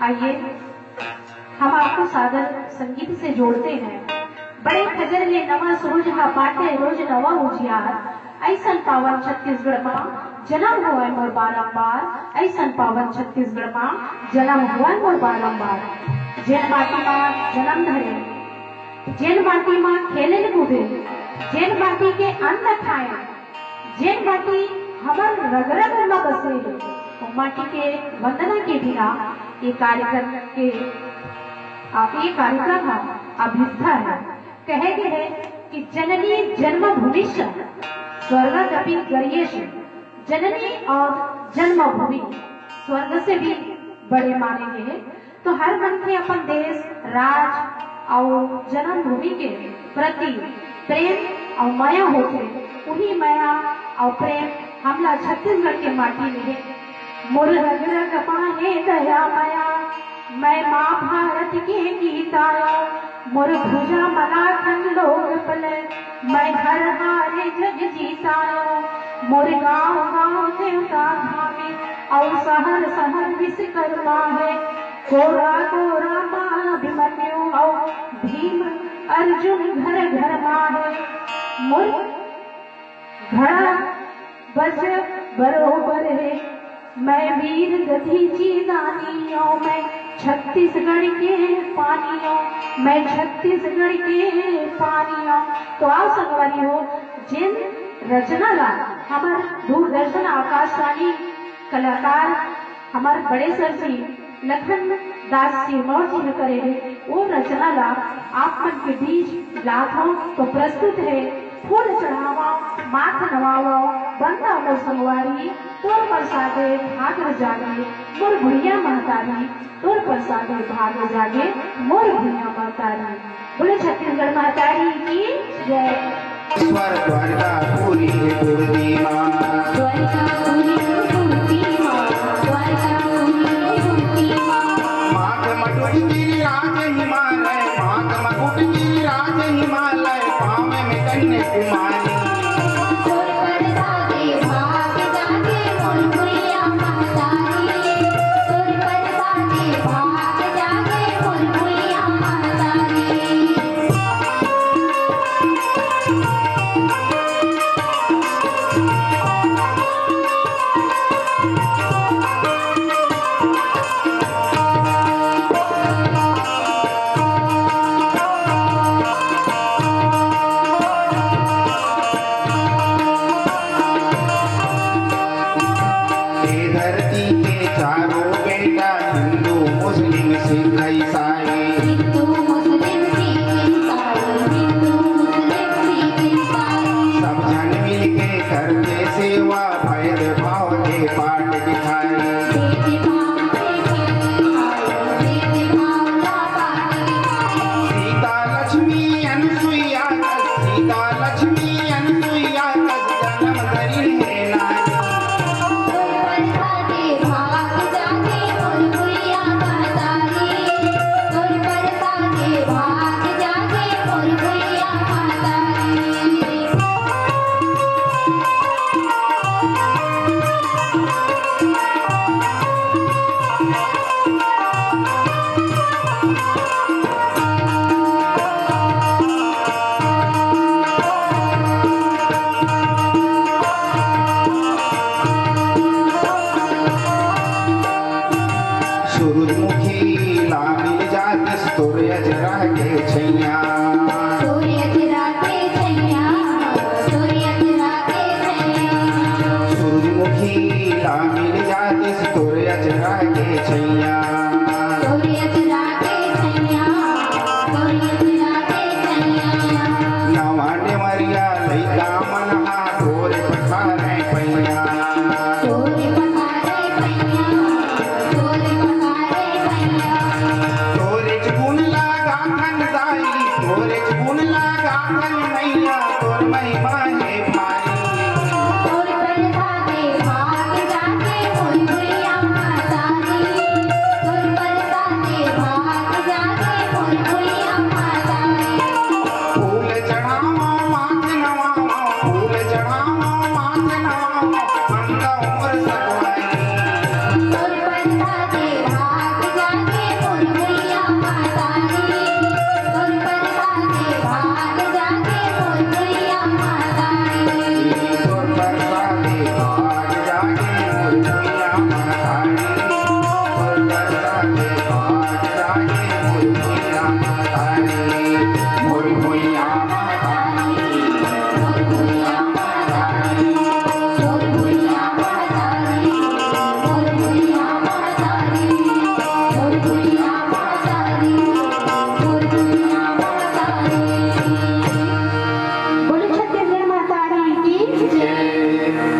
आइए हम आपको सादर संगीत से जोड़ते हैं। बड़े खजर ले नवा सूरज हा पाटे रोज नवा उजियार, ऐसन पावन छत्तीसगढ़ मां जन्म हुआ मोर बारंबार, ऐसन पावन छत्तीसगढ़ मां जन्म हुआ मोर बारंबार। जेन माटी मां जन्म धरे, जेन माटी मां खेले कूदे, जेन माटी के अन्न खाए, जेन माटी हमार रग रग में बसे, वो माटी के वंदना के बिना ये कार्यक्रम अभिस्था है। कहे गए है कि जननी जन्म भूमिश्च स्वर्गदपि गर्येश, जननी और जन्मभूमि स्वर्ग से भी बड़े माने गए हैं। तो हर मन के अपन देश राज और जन्मभूमि के प्रति प्रेम और माया होते, उन्हीं माया और प्रेम हमला छत्तीसगढ़ के माटी में है। मोर रग रग पाहे दया माया, मैं माँ भारत के गीत आया, मोर भुजा मलाखन लोग पले, मैं घर हारे जग जीताया, मोर गाँव गाँव देवता धामे और शहर शहर विश्वकर्मा है, कोरा कोरा माँ अभिमन्यु और भीम अर्जुन घर घर माँ है, मोर घड़ा बज बरोबर है, मैं वीर गति जीदानियों, मैं छत्तीसगढ़ के पानियों, मैं छत्तीसगढ़ के पानियों। तो आओ संगवारी हो, जिन रचना ला हमारे दूरदर्शन आकाशवाणी कलाकार हमारे बड़े सर जी लखन दास सिरमौर जी ने करे है, वो रचना ला आप मन के बीच लाखों तो प्रस्तुत है। फूल चढ़ावा माथ नवाओ बंदा मोर संगवारी, तोर प्रसादे भाग जागे मोर भुइया महतारी, तोर प्रसादे भाग जागे मोर भुइया महतारी। बोले छत्तीसगढ़ महतारी की जय। द्वारका पूरी पूर्ति मां, द्वारका पूरी पूर्ति मां, द्वारका पूरी पूर्ति मां। माथ मकुट गिरिराज हिमालय, माथ मकुट गिरिराज हिमालय, पाँव में कन्याकुमारी। सूर्य